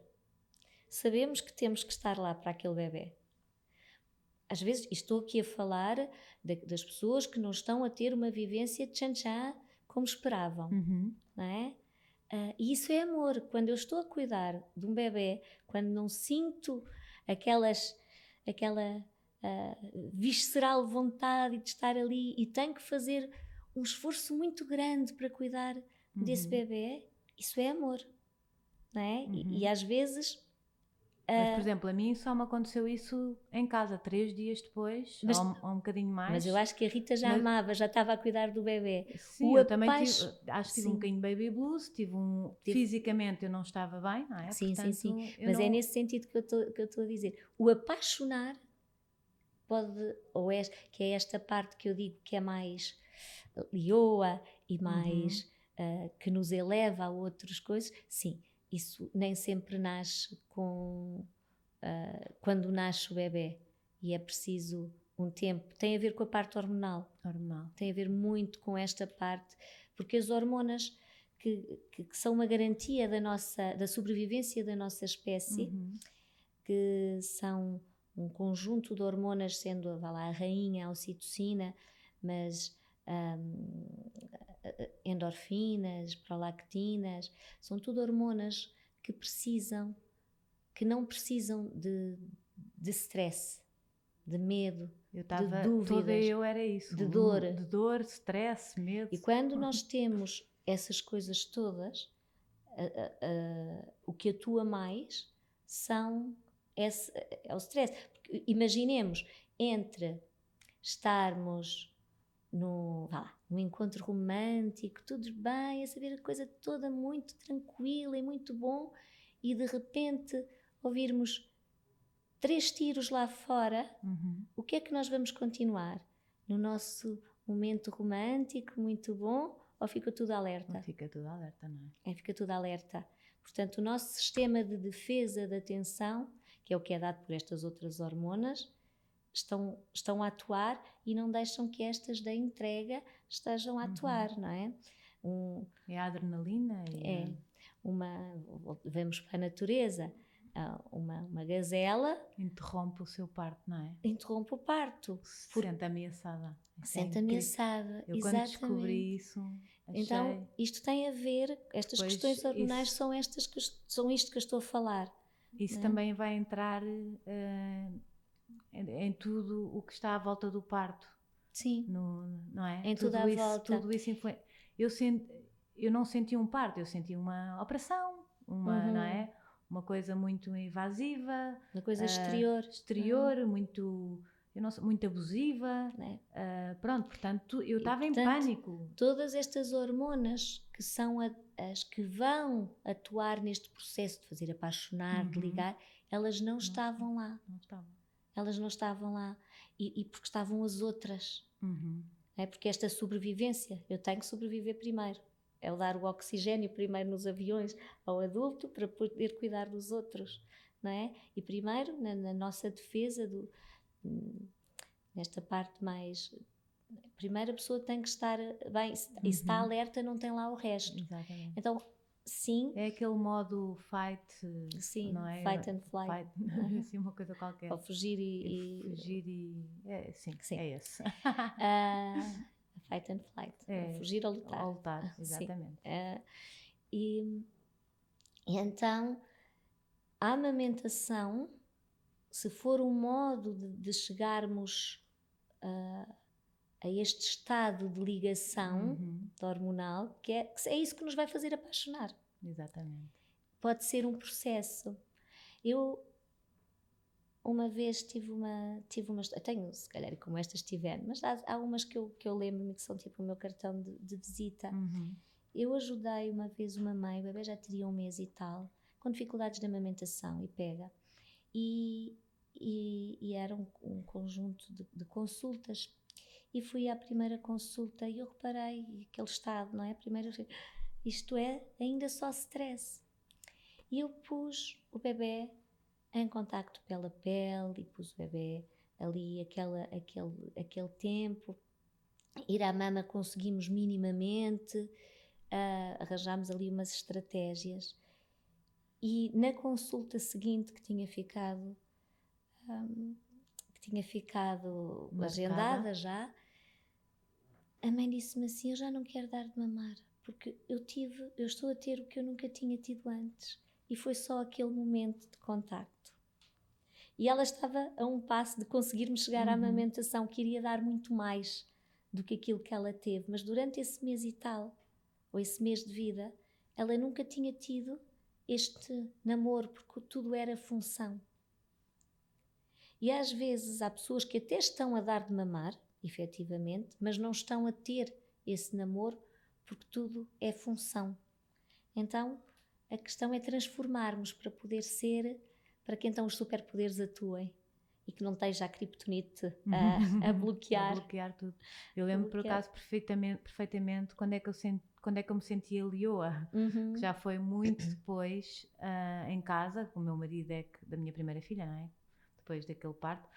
Sabemos que temos que estar lá para aquele bebê. Às vezes, estou aqui a falar das pessoas que não estão a ter uma vivência tchan-tchan como esperavam, não é? E isso é amor. Quando eu estou a cuidar de um bebê, quando não sinto aquela visceral vontade de estar ali e tenho que fazer um esforço muito grande para cuidar desse bebê, isso é amor, não é? E às vezes... Mas, por exemplo, a mim só me aconteceu isso em casa, 3 dias depois, ou um bocadinho mais. Mas eu acho que a Rita já amava, já estava a cuidar do bebê. Sim, eu também acho que tive um bocadinho de baby blues, fisicamente eu não estava bem, não é? Sim, portanto, sim. Mas é nesse sentido que eu estou a dizer. O apaixonar que é esta parte que eu digo que é mais lioa e mais que nos eleva a outras coisas, sim. Isso nem sempre nasce quando nasce o bebê e é preciso um tempo. Tem a ver com a parte hormonal. Tem a ver muito com esta parte, porque as hormonas que são uma garantia da sobrevivência da nossa espécie, que são um conjunto de hormonas, sendo a rainha, a ocitocina, mas endorfinas, prolactinas, são tudo hormonas que não precisam de stress, de medo, de dúvidas. Era isso. De dor. De dor, stress, medo. E quando nós temos essas coisas todas, o que atua mais é o stress. Porque, imaginemos, entre estarmos no encontro romântico, tudo bem, a saber a coisa toda muito tranquila e muito bom, e de repente ouvirmos 3 tiros lá fora, o que é que nós vamos continuar? No nosso momento romântico, muito bom, ou fica tudo alerta? Não fica tudo alerta, não é? Fica tudo alerta. Portanto, o nosso sistema de defesa da atenção, que é o que é dado por estas outras hormonas, estão a atuar e não deixam que estas da entrega estejam a atuar, não é? É a adrenalina. Vamos para a natureza. Uma gazela interrompe o seu parto, não é? Interrompe o parto. Se sente ameaçada. Sente ameaçada, eu exatamente. Quando descobri isso, achei... Então, isto tem a ver, estas questões hormonais são isto que eu estou a falar. Isso também vai entrar em tudo o que está à volta do parto. Sim. Não é? Em tudo à volta. Tudo isso eu não senti um parto, eu senti uma operação, não é? Uma coisa muito invasiva, uma coisa exterior, muito abusiva, pronto, portanto eu estava em pânico. Todas estas hormonas que são as que vão atuar neste processo de fazer apaixonar, de ligar, elas não estavam lá. Elas não estavam lá e porque estavam as outras. Porque esta sobrevivência, eu tenho que sobreviver primeiro. É o dar o oxigênio primeiro nos aviões ao adulto para poder cuidar dos outros, não é? E primeiro, na nossa defesa, nesta parte mais... Primeiro a pessoa tem que estar bem, e se está alerta não tem lá o resto. Exatamente. Então, sim... É aquele modo fight, sim, não é? Fight and flight. Assim, uma coisa qualquer. Ou fugir e... Fugir e... sim, é esse. Fight and flight, fugir ou lutar. Ou lutar, exatamente. E então, a amamentação, se for um modo de chegarmos a este estado de ligação hormonal, que é isso que nos vai fazer apaixonar. Exatamente. Pode ser um processo. Eu... Uma vez tive uma tenho, se calhar, como estas tiver, mas há umas que eu lembro-me que são tipo o meu cartão de visita. Eu ajudei uma vez uma mãe, o bebê já teria 1 mês e tal, com dificuldades de amamentação e pega. E era um conjunto de consultas. E fui à primeira consulta e eu reparei aquele estado, não é? Isto é ainda só stress. E eu pus o bebê em contacto pela pele e pus o bebê ali aquele tempo, ir à mama conseguimos minimamente, arranjámos ali umas estratégias e na consulta seguinte que tinha ficado agendada já, a mãe disse-me assim, eu já não quero dar de mamar porque eu estou a ter o que eu nunca tinha tido antes. E foi só aquele momento de contacto. E ela estava a um passo de conseguir-me chegar à amamentação, que iria dar muito mais do que aquilo que ela teve. Mas durante esse mês e tal, ou esse mês de vida, ela nunca tinha tido este namoro, porque tudo era função. E às vezes há pessoas que até estão a dar de mamar, efetivamente, mas não estão a ter esse namoro, porque tudo é função. Então, a questão é transformarmos para poder ser, para que então os superpoderes atuem e que não esteja a criptonite a bloquear. A bloquear tudo. Eu lembro por acaso perfeitamente quando é que eu me sentia leoa, que já foi muito depois em casa, o meu marido da minha primeira filha, não é? Depois daquele parto,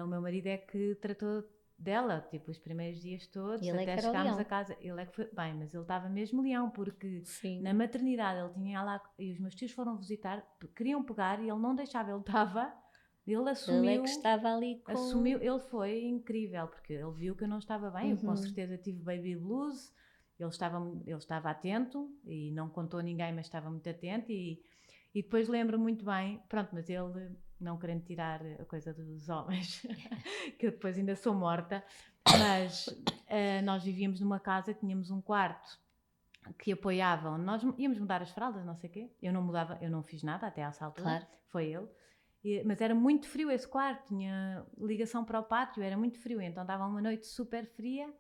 o meu marido é que tratou dela, tipo, os primeiros dias todos, até chegarmos a casa. Ele é que foi bem, mas ele estava mesmo leão, porque na maternidade ele tinha lá, e os meus tios foram visitar, queriam pegar e ele não deixava, ele assumiu. Ele é que estava ali com... Assumiu, ele foi incrível, porque ele viu que eu não estava bem, eu com certeza tive baby blues, ele estava atento, e não contou a ninguém, mas estava muito atento, e depois lembro muito bem, pronto, mas ele... não querendo tirar a coisa dos homens, que eu depois ainda sou morta, mas nós vivíamos numa casa, tínhamos um quarto que apoiavam, nós íamos mudar as fraldas, não sei o quê, eu não fiz nada até à altura, claro. Foi ele, mas era muito frio esse quarto, tinha ligação para o pátio, era muito frio, então estava uma noite super fria,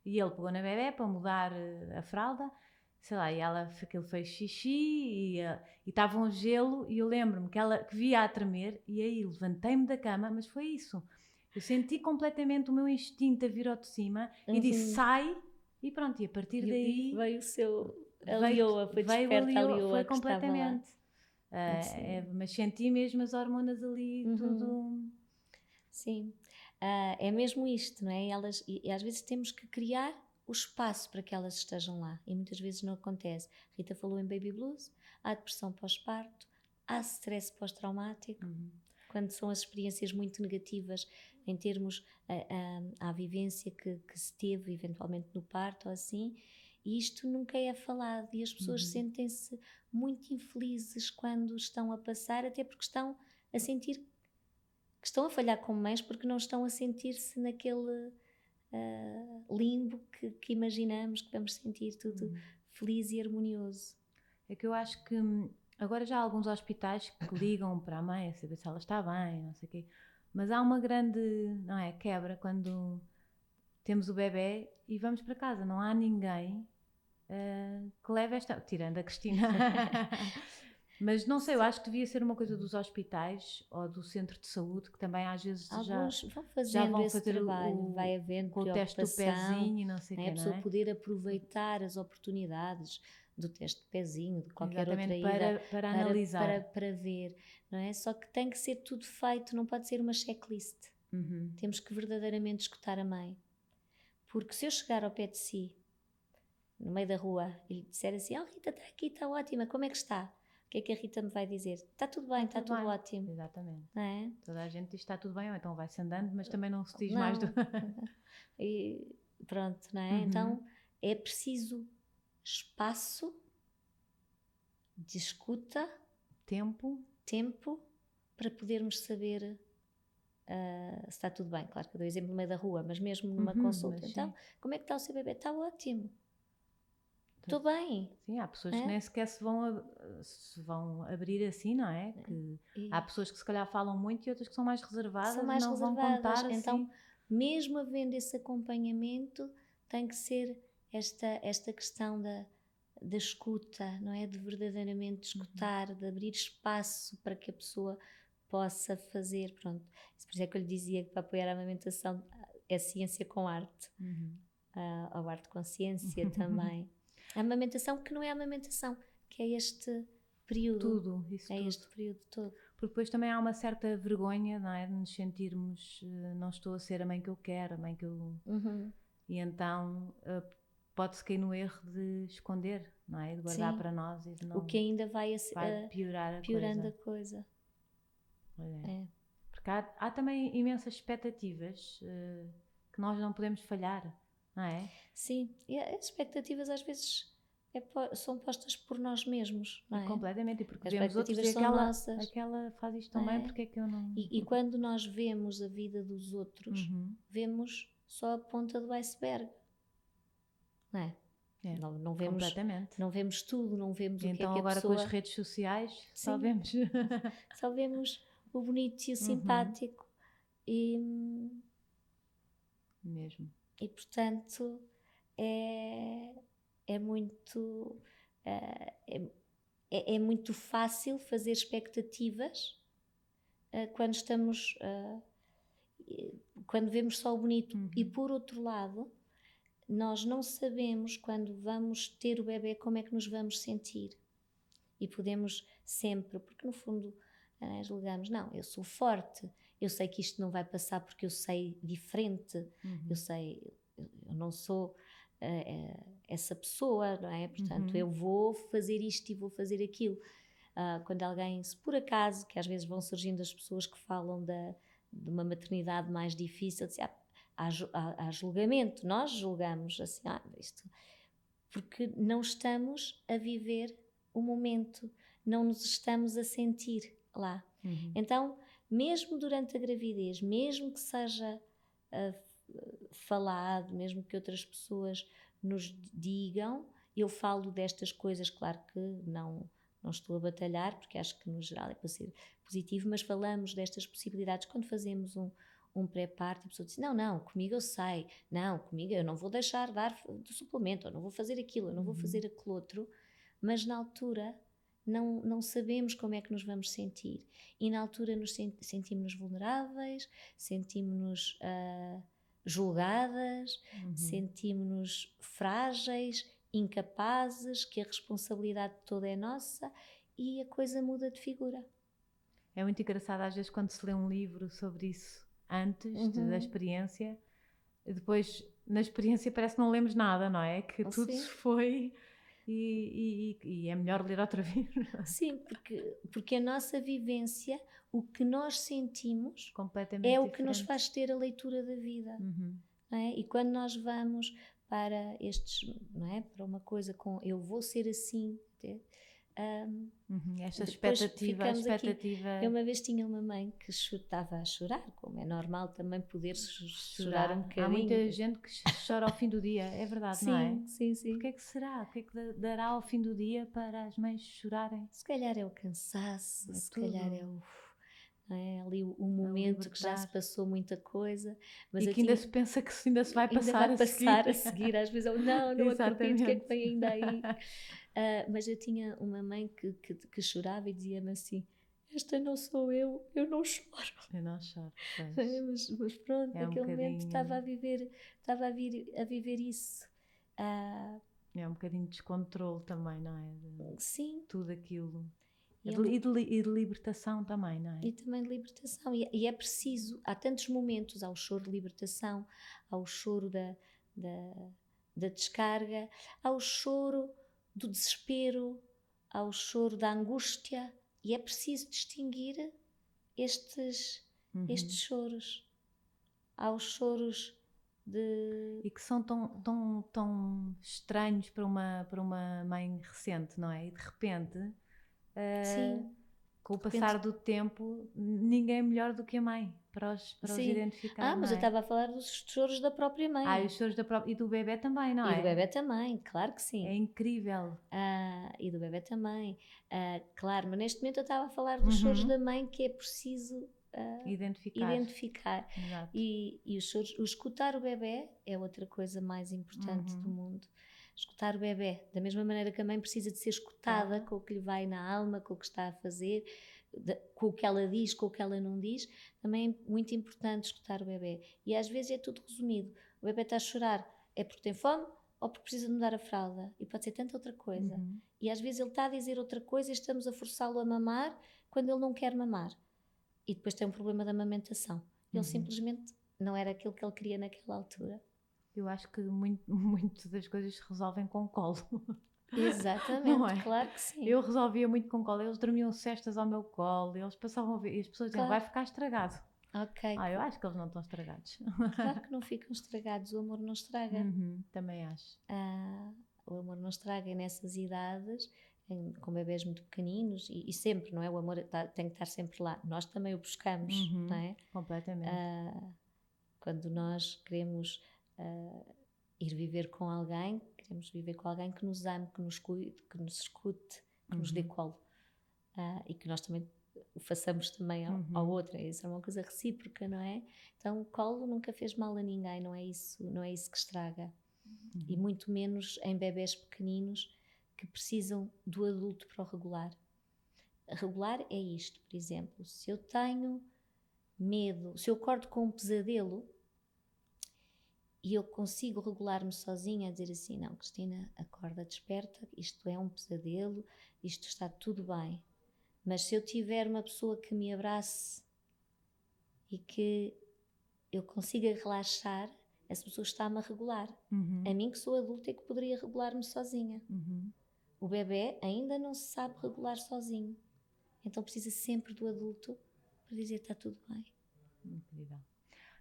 e ele pegou na bebé para mudar a fralda, sei lá, e aquilo fez xixi e estava um gelo e eu lembro-me que via a tremer e aí levantei-me da cama, mas foi isso. Eu senti completamente o meu instinto a vir ao de cima e disse sai E pronto, e a partir E daí veio o seu... A leoa, foi desperta a leoa foi que estava lá. completamente. Mas senti mesmo as hormonas ali, tudo. Sim, é mesmo isto, não é? Elas, e às vezes temos que criar o espaço para que elas estejam lá e muitas vezes não acontece. Rita falou em baby blues, há depressão pós-parto, há stress pós-traumático, quando são as experiências muito negativas em termos à vivência que se teve eventualmente no parto ou assim, e isto nunca é falado e as pessoas sentem-se muito infelizes quando estão a passar, até porque estão a sentir que estão a falhar como mães porque não estão a sentir-se naquele limbo que imaginamos que vamos sentir tudo feliz e harmonioso. É que eu acho que agora já há alguns hospitais que ligam para a mãe a saber se ela está bem, não sei o quê, mas há uma grande, não é, quebra quando temos o bebê e vamos para casa, não há ninguém que leve esta, tirando a Cristina. Mas não sei, eu acho que devia ser uma coisa dos hospitais ou do centro de saúde, que também às vezes Alguns vão já fazendo vão esse fazer trabalho, vai havendo com o teste do preocupação, pezinho e não sei o quê, a pessoa não é? poder aproveitar as oportunidades do teste de pezinho, de qualquer outra Exatamente, ida, para analisar. para ver, não é? Só que tem que ser tudo feito, não pode ser uma checklist. Temos que verdadeiramente escutar a mãe. Porque se eu chegar ao pé de si, no meio da rua, e lhe disser assim, Rita, está aqui, está ótima, como é que está? O que é que a Rita me vai dizer? Está tudo bem, está tudo bem. ótimo. Exatamente. Não é? Toda a gente diz que está tudo bem, ou então vai-se andando, mas também não se diz Não. mais do... E pronto, não é? Então é preciso espaço de escuta, tempo para podermos saber se está tudo bem. Claro que eu dou exemplo no meio da rua, mas mesmo numa consulta. Então, como é que está o seu bebê? Está ótimo. Estou bem. Sim, há pessoas que nem sequer se vão abrir assim, não é? Há pessoas que se calhar falam muito e outras que são mais reservadas e não vão contar assim. Então, mesmo havendo esse acompanhamento, tem que ser esta questão da escuta, não é? De verdadeiramente escutar, de abrir espaço para que a pessoa possa fazer, pronto. Por isso é que eu lhe dizia que para apoiar a amamentação é ciência com arte, ou arte com ciência também. A amamentação que não é a amamentação, que é este período. Este período todo. Porque depois também há uma certa vergonha, não é? De nos sentirmos, não estou a ser a mãe que eu quero, a mãe que eu... E então pode-se cair no erro de esconder, não é? De guardar para nós e de não... O que ainda vai piorando a coisa. Porque há também imensas expectativas que nós não podemos falhar, não é? Sim, e as expectativas às vezes são postas por nós mesmos, não é? Completamente, e porque as vemos outros e aquela faz isto tão bem, porque é que eu não... E quando nós vemos a vida dos outros, vemos só a ponta do iceberg, não é? Não vemos, completamente. Não vemos tudo, não vemos então, o que é que a agora pessoa... com as redes sociais só vemos só vemos o bonito e o simpático e mesmo. E portanto é muito é muito fácil fazer expectativas quando estamos quando vemos só o bonito. E por outro lado, nós não sabemos quando vamos ter o bebê como é que nos vamos sentir, e podemos sempre, porque no fundo julgamos, não, eu sou forte, eu sei que isto não vai passar porque eu sei diferente, eu não sou essa pessoa, não é? Portanto, eu vou fazer isto e vou fazer aquilo. Quando alguém, se por acaso, que às vezes vão surgindo as pessoas que falam de uma maternidade mais difícil, há julgamento, nós julgamos assim, isto, porque não estamos a viver o momento, não nos estamos a sentir lá. Então, mesmo durante a gravidez, mesmo que seja falado, mesmo que outras pessoas nos digam, eu falo destas coisas, claro que não estou a batalhar, porque acho que no geral é para ser positivo, mas falamos destas possibilidades quando fazemos um pré-parto, e a pessoa diz, não, comigo eu sei, não, comigo eu não vou deixar dar do suplemento, eu não vou fazer aquilo, eu não vou fazer aquilo outro, mas na altura não sabemos como é que nos vamos sentir, e na altura sentimos-nos vulneráveis, sentimos-nos julgadas, sentimos-nos frágeis, incapazes, que a responsabilidade toda é nossa e a coisa muda de figura. É muito engraçado às vezes quando se lê um livro sobre isso antes da experiência, e depois na experiência parece que não lemos nada, não é? Que tudo Sim. se foi e é melhor ler outra vez. Sim, porque a nossa vivência, o que nós sentimos, Completamente é o que nos diferente. faz ter a leitura da vida. Não é? E quando nós vamos para estes, não é? Para uma coisa com eu vou ser assim, Esta depois expectativa, ficamos aqui. expectativa. Eu uma vez tinha uma mãe que estava a chorar, como é normal também poder chorar um bocadinho. Há muita gente que chora ao fim do dia, é verdade, não é? Sim. Porquê é que será? O que é que dará ao fim do dia para as mães chorarem? Se calhar é o cansaço, se tudo. calhar é não é? Ali o momento que já se passou muita coisa, mas e que ainda se pensa que ainda se vai passar, a seguir. Às vezes eu não acredito, o que é que vem ainda aí? Mas eu tinha uma mãe que chorava e dizia-me assim: esta não sou eu não choro. Eu não choro, mas pronto, naquele momento estava a viver isso. É um bocadinho de descontrole também, não é? Sim. Tudo aquilo. E de libertação também, não é? E também de libertação. E é preciso, há tantos momentos, há o choro de libertação, há o choro da descarga, há o choro do desespero, há o choro da angústia, e é preciso distinguir estes choros. Há os choros de... E que são tão estranhos para uma mãe recente, não é? E de repente... Sim. Com o passar do tempo, ninguém é melhor do que a mãe para os identificar. Mas eu estava a falar dos choros da própria mãe. E os choros e do bebê também, não é? E do bebê também, claro que sim. É incrível. E do bebê também. Claro, mas neste momento eu estava a falar dos choros da mãe, que é preciso identificar. Exato. E os choros, o escutar o bebê é outra coisa mais importante do mundo. Escutar o bebê, da mesma maneira que a mãe precisa de ser escutada com o que lhe vai na alma, com o que está a fazer, com o que ela diz, com o que ela não diz, também é muito importante escutar o bebê. E às vezes é tudo resumido. O bebê está a chorar, é porque tem fome ou porque precisa de mudar a fralda. E pode ser tanta outra coisa. E às vezes ele está a dizer outra coisa e estamos a forçá-lo a mamar quando ele não quer mamar. E depois tem um problema da amamentação. Ele simplesmente não era aquilo que ele queria naquela altura. Eu acho que muito das coisas se resolvem com colo. Exatamente, não é? Claro que sim. Eu resolvia muito com colo. Eles dormiam cestas ao meu colo, eles passavam a ver, e as pessoas diziam, vai ficar estragado. Eu acho que eles não estão estragados. Claro que não ficam estragados, o amor não estraga. Também acho. O amor não estraga nessas idades, com bebés muito pequeninos, e sempre, não é? O amor tem que estar sempre lá. Nós também o buscamos, não é? Completamente. Quando nós queremos ir viver com alguém, queremos viver com alguém que nos ame, que nos cuide, que nos escute, que nos dê colo. E que nós também o façamos também ao outro. Isso é uma coisa recíproca, não é? Então o colo nunca fez mal a ninguém, não é isso que estraga. E muito menos em bebés pequeninos que precisam do adulto para o regular. Regular é isto, por exemplo, se eu tenho medo, se eu acordo com um pesadelo e eu consigo regular-me sozinha a dizer assim, não, Cristina, acorda, desperta, isto é um pesadelo, isto está tudo bem. Mas se eu tiver uma pessoa que me abrace e que eu consiga relaxar, essa pessoa está-me a regular. A mim que sou adulta é que poderia regular-me sozinha. O bebê ainda não se sabe regular sozinho. Então precisa sempre do adulto para dizer está tudo bem. Incrível.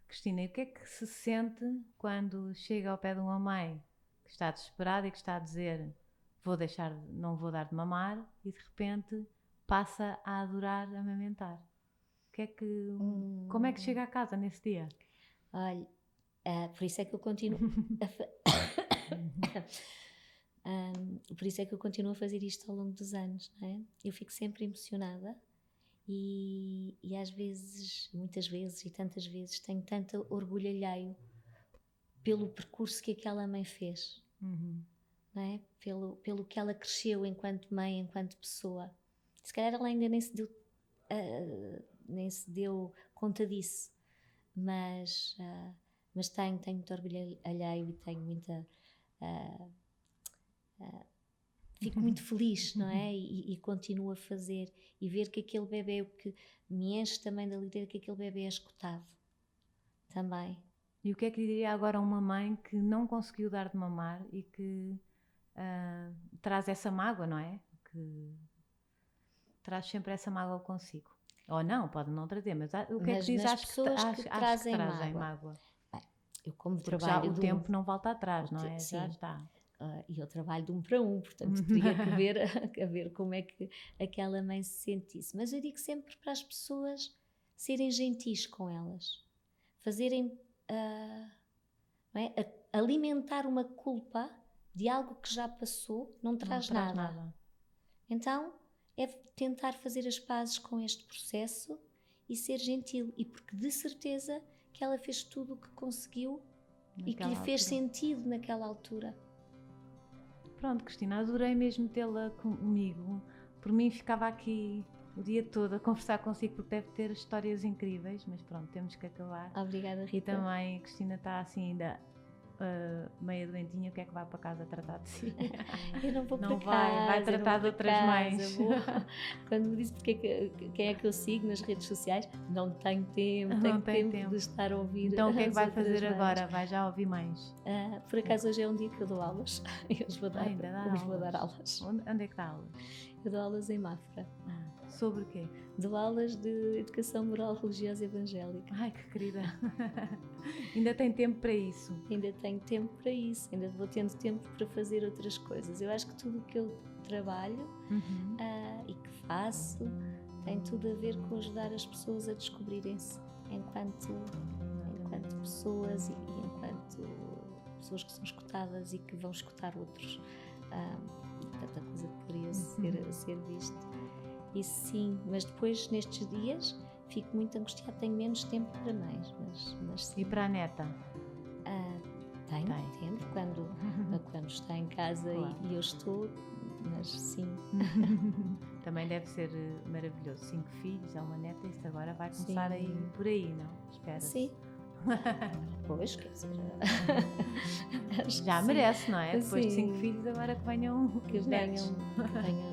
Cristina, e o que é que se sente quando chega ao pé de uma mãe que está desesperada e que está a dizer não vou dar de mamar e de repente passa a adorar amamentar? Como é que chega a casa nesse dia? Olha, por isso é que eu continuo por isso é que eu continuo a fazer isto ao longo dos anos, não é? Eu fico sempre emocionada e às vezes, muitas vezes e tantas vezes tenho tanto orgulho alheio pelo percurso que aquela mãe fez, não é? Pelo que ela cresceu enquanto mãe, enquanto pessoa. Se calhar ela ainda nem se deu conta disso, mas tenho muito orgulho alheio e tenho muita fico muito feliz, não é? E continuo a fazer. E ver que aquele bebê, o que me enche também de alegria, que aquele bebê é escutado também. E o que é que diria agora a uma mãe que não conseguiu dar de mamar e que traz essa mágoa, não é? Que traz sempre essa mágoa consigo. Ou não, pode não trazer, mas o que é que diz às pessoas que trazem mágoa? Bem, eu como porque trabalho... já o tempo não volta atrás, não é? Sim. Já está. E eu trabalho de 1 para 1, portanto teria que ver como é que aquela mãe se sentisse. Mas eu digo sempre para as pessoas serem gentis com elas, fazerem, não é? Alimentar uma culpa de algo que já passou não traz nada. Então é tentar fazer as pazes com este processo e ser gentil, e porque de certeza que ela fez tudo o que conseguiu e que lhe fez sentido naquela altura. Pronto, Cristina, adorei mesmo tê-la comigo. Por mim ficava aqui o dia todo a conversar consigo, porque deve ter histórias incríveis, mas pronto, temos que acabar. Obrigada, Rita. E também a Cristina está assim ainda meia doentinha, o que é que vai para casa tratar de si? Eu não vou para não casa. Vai tratar de outras mães. Quando me disse quem é que eu sigo nas redes sociais, não tenho tempo, não tenho tempo de estar a ouvir. Então o que é que vai fazer agora? Vai já ouvir mais? Por acaso hoje é um dia que eu dou aulas. Eu vou dar aulas. Onde é que dá aulas? Eu dou aulas em Mafra. Sobre o quê? Dou aulas de educação moral religiosa evangélica. Ai, que querida! Ainda tem tempo para isso? Ainda tenho tempo para isso, ainda vou tendo tempo para fazer outras coisas. Eu acho que tudo o que eu trabalho e que faço tem tudo a ver com ajudar as pessoas a descobrirem-se enquanto pessoas e enquanto pessoas que são escutadas e que vão escutar outros. Tanta coisa que poderia ser visto. Isso sim, mas depois nestes dias fico muito angustiada, tenho menos tempo para mais, mas sim. E para a neta? Tenho tempo quando está em casa, claro. E eu estou, mas sim. Também deve ser maravilhoso, 5 filhos, é uma neta, isso agora vai começar a ir por aí, não? Espera-se. Sim. Pois, quer dizer, já merece, não é? Depois de 5 filhos, agora que venham netos.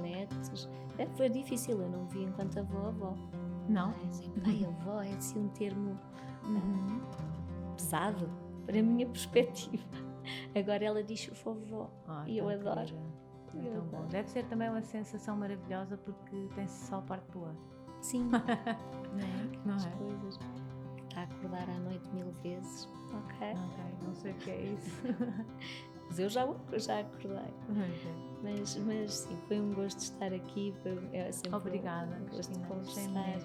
Netos. Foi difícil, eu não vi enquanto avó. Não? Avó é assim um termo pesado para a minha perspectiva. Agora ela diz o vovó e eu adoro. É tão bom. Deve ser também uma sensação maravilhosa porque tem-se só a parte boa. Sim. Não é? Coisas. Está a acordar à noite 1000 vezes. Ok, não sei o que é isso. Mas eu já acordei. Mas sim, foi um gosto estar aqui. Sempre obrigada, um gosto de conversar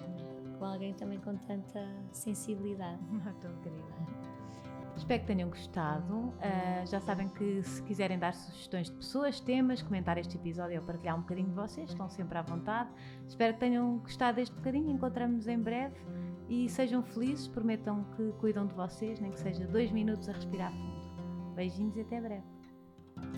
com alguém também com tanta sensibilidade. Tão querida. Espero que tenham gostado. Já sabem que se quiserem dar sugestões de pessoas, temas, comentar este episódio ou partilhar um bocadinho de vocês, estão sempre à vontade. Espero que tenham gostado deste bocadinho. Encontramos-nos em breve e sejam felizes. Prometam que cuidam de vocês, nem que seja 2 minutos a respirar fundo. Beijinhos e até breve.